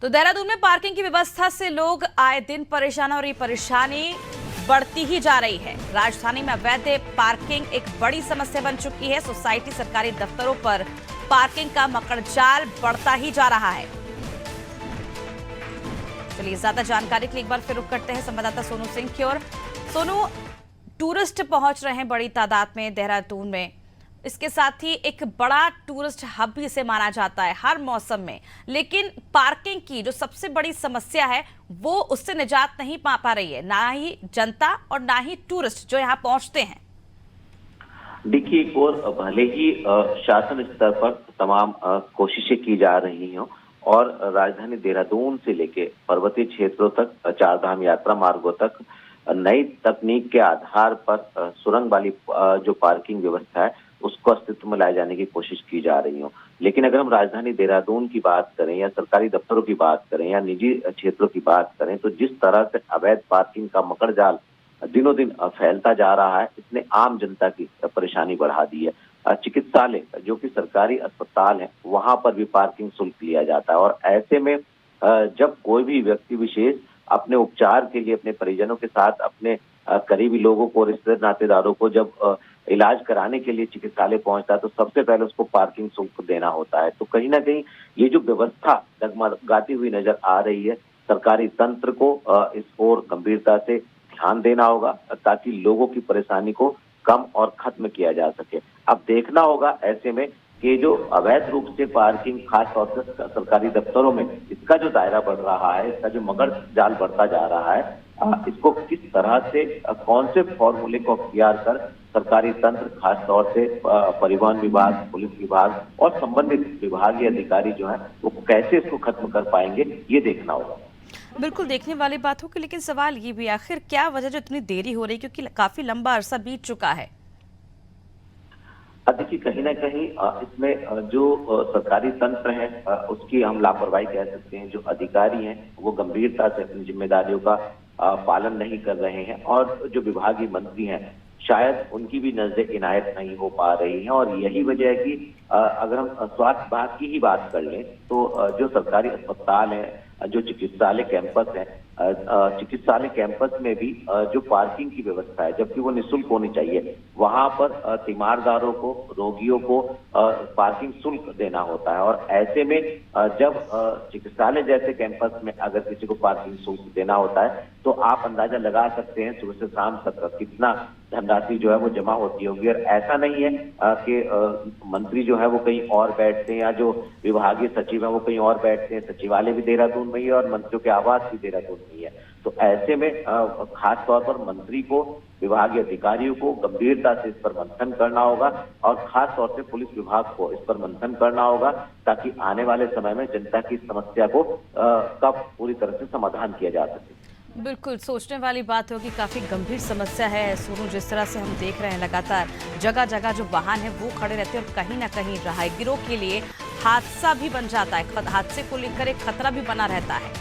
तो देहरादून में पार्किंग की व्यवस्था से लोग आए दिन परेशान और ये परेशानी बढ़ती ही जा रही है। राजधानी में अवैध पार्किंग एक बड़ी समस्या बन चुकी है। सोसाइटी, सरकारी दफ्तरों पर पार्किंग का मकड़जाल बढ़ता ही जा रहा है। चलिए ज्यादा जानकारी के लिए एक बार फिर रुख करते हैं संवाददाता सोनू सिंह की ओर। सोनू, टूरिस्ट पहुंच रहे हैं बड़ी तादाद में देहरादून में, इसके साथ ही एक बड़ा टूरिस्ट हब भी इसे माना जाता है हर मौसम में, लेकिन पार्किंग की जो सबसे बड़ी समस्या है वो उससे निजात नहीं पा रही है, ना ही जनता और ना ही टूरिस्ट जो यहाँ पहुंचते हैं। देखिए, एक और भले ही शासन स्तर पर तमाम कोशिशें की जा रही हों और राजधानी देहरादून से लेके पर्वतीय क्षेत्रों तक, चारधाम यात्रा मार्गों तक नई तकनीक के आधार पर सुरंग वाली जो पार्किंग व्यवस्था है उसको अस्तित्व में लाए जाने की कोशिश की जा रही हो, लेकिन अगर हम राजधानी देहरादून की बात करें या सरकारी दफ्तरों की बात करें या निजी क्षेत्रों की बात करें, तो जिस तरह से अवैध पार्किंग का मकड़जाल दिनों दिन फैलता जा रहा है, इसने आम जनता की परेशानी बढ़ा दी है। चिकित्सालय जो कि सरकारी अस्पताल है, वहां पर भी पार्किंग शुल्क लिया जाता है और ऐसे में जब कोई भी व्यक्ति विशेष अपने उपचार के लिए अपने परिजनों के साथ, अपने करीबी लोगों को, रिश्ते नातेदारों को जब इलाज कराने के लिए चिकित्सालय पहुंचता है तो सबसे पहले उसको पार्किंग शुल्क देना होता है। तो कहीं ना कहीं ये जो व्यवस्था डगमगाती हुई नजर आ रही है, सरकारी तंत्र को इस ओर गंभीरता से ध्यान देना होगा ताकि लोगों की परेशानी को कम और खत्म किया जा सके। अब देखना होगा ऐसे में कि जो अवैध रूप से पार्किंग खास तौर से सरकारी दफ्तरों में इसका जो दायरा बढ़ रहा है, इसका जो मगर जाल बढ़ता जा रहा है, इसको किस तरह से, कौन से फॉर्मूले को अख्तियार कर सरकारी तंत्र खास तौर से परिवहन विभाग, पुलिस विभाग और संबंधित विभागीय अधिकारी जो है वो कैसे इसको खत्म कर पाएंगे, ये देखना होगा। बिल्कुल देखने वाली बात होगी, लेकिन सवाल ये भी आखिर क्या वजह जो इतनी देरी हो रही है, क्योंकि काफी लंबा अरसा बीत चुका है। देखिए, कहीं ना कहीं इसमें जो सरकारी तंत्र है उसकी हम लापरवाही कह सकते हैं। जो अधिकारी हैं वो गंभीरता से अपनी जिम्मेदारियों का पालन नहीं कर रहे हैं और जो विभागीय मंत्री हैं शायद उनकी भी नजरें इनायत नहीं हो पा रही हैं और यही वजह है कि अगर हम स्वास्थ्य विभाग की ही बात कर लें तो जो सरकारी अस्पताल है, जो चिकित्सालय कैंपस है, चिकित्सालय कैंपस में भी जो पार्किंग की व्यवस्था है, जबकि वो निःशुल्क होनी चाहिए, वहां पर तीमारदारों को, रोगियों को पार्किंग शुल्क देना होता है और ऐसे में जब चिकित्सालय जैसे कैंपस में अगर किसी को पार्किंग शुल्क देना होता है तो आप अंदाजा लगा सकते हैं सुबह से शाम तक कितना धनराशि जो है वो जमा होती होगी। और ऐसा नहीं है कि मंत्री जो है वो कहीं और बैठते हैं या जो विभागीय सचिव है वो कहीं और बैठते हैं, सचिवालय भी देहरादून में ही है और मंत्रियों के आवास भी देहरादून में ही है। तो ऐसे में खास तौर पर मंत्री को, विभागीय अधिकारियों को गंभीरता से इस पर मंथन करना होगा और खास तौर से पुलिस विभाग को इस पर मंथन करना होगा ताकि आने वाले समय में जनता की समस्या को कब पूरी तरह से समाधान किया जा सके। बिल्कुल सोचने वाली बात होगी, काफी गंभीर समस्या है सोनू। जिस तरह से हम देख रहे हैं लगातार जगह जगह जो वाहन है वो खड़े रहते हैं और कहीं ना कहीं राहगीरों के लिए हादसा भी बन जाता है, हादसे को लेकर एक खतरा भी बना रहता है।